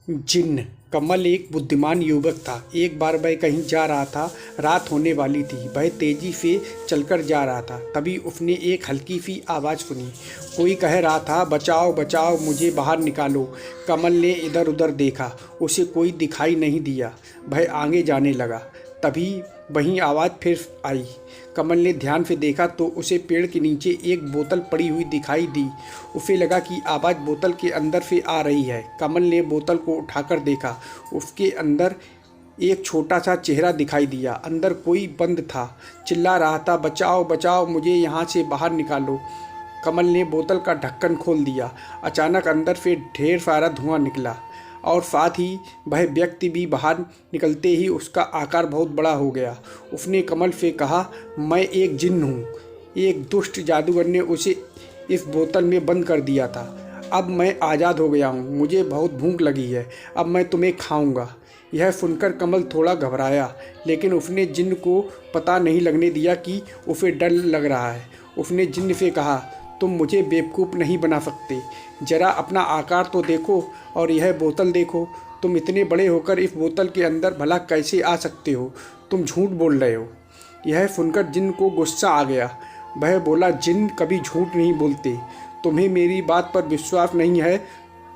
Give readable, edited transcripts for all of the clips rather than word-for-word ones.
जिन्न। कमल एक बुद्धिमान युवक था। एक बार वह कहीं जा रहा था। रात होने वाली थी। वह तेजी से चलकर जा रहा था। तभी उसने एक हल्की सी आवाज़ सुनी। कोई कह रहा था, बचाओ बचाओ, मुझे बाहर निकालो। कमल ने इधर उधर देखा। उसे कोई दिखाई नहीं दिया। वह आगे जाने लगा। तभी वहीं आवाज़ फिर आई। कमल ने ध्यान से देखा तो उसे पेड़ के नीचे एक बोतल पड़ी हुई दिखाई दी। उसे लगा कि आवाज़ बोतल के अंदर से आ रही है। कमल ने बोतल को उठाकर देखा। उसके अंदर एक छोटा सा चेहरा दिखाई दिया। अंदर कोई बंद था। चिल्ला रहा था, बचाओ बचाओ, मुझे यहाँ से बाहर निकालो। कमल ने बोतल का ढक्कन खोल दिया। अचानक अंदर से ढेर सारा धुआं निकला और साथ ही वह व्यक्ति भी बाहर निकलते ही उसका आकार बहुत बड़ा हो गया। उसने कमल से कहा, मैं एक जिन्न हूँ। एक दुष्ट जादूगर ने उसे इस बोतल में बंद कर दिया था। अब मैं आज़ाद हो गया हूँ। मुझे बहुत भूख लगी है। अब मैं तुम्हें खाऊंगा। यह सुनकर कमल थोड़ा घबराया, लेकिन उसने जिन्न को पता नहीं लगने दिया कि उसे डर लग रहा है। उसने जिन्न से कहा, तुम मुझे बेवकूफ़ नहीं बना सकते। ज़रा अपना आकार तो देखो और यह बोतल देखो। तुम इतने बड़े होकर इस बोतल के अंदर भला कैसे आ सकते हो? तुम झूठ बोल रहे हो। यह सुनकर जिन्न को गुस्सा आ गया। वह बोला, जिन्न कभी झूठ नहीं बोलते। तुम्हें मेरी बात पर विश्वास नहीं है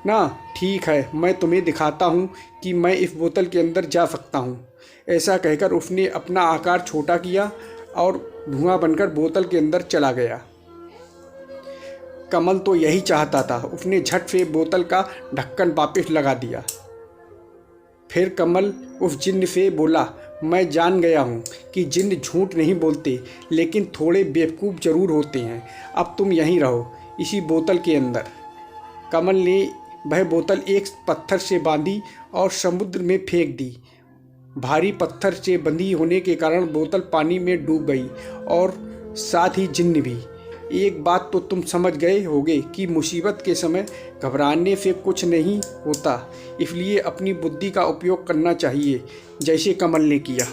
ना? ठीक है, मैं तुम्हें दिखाता हूँ कि मैं इस बोतल के अंदर जा सकता हूँ। ऐसा कहकर उसने अपना आकार छोटा किया और धुआं बनकर बोतल के अंदर चला गया। कमल तो यही चाहता था। उसने झट से बोतल का ढक्कन वापस लगा दिया। फिर कमल उस जिन्न से बोला, मैं जान गया हूँ कि जिन्न झूठ नहीं बोलते, लेकिन थोड़े बेवकूफ़ ज़रूर होते हैं। अब तुम यहीं रहो, इसी बोतल के अंदर। कमल ने वह बोतल एक पत्थर से बांधी और समुद्र में फेंक दी। भारी पत्थर से बंधी होने के कारण बोतल पानी में डूब गई और साथ ही जिन्न भी। एक बात तो तुम समझ गए होगे कि मुसीबत के समय घबराने से कुछ नहीं होता, इसलिए अपनी बुद्धि का उपयोग करना चाहिए, जैसे कमल ने किया।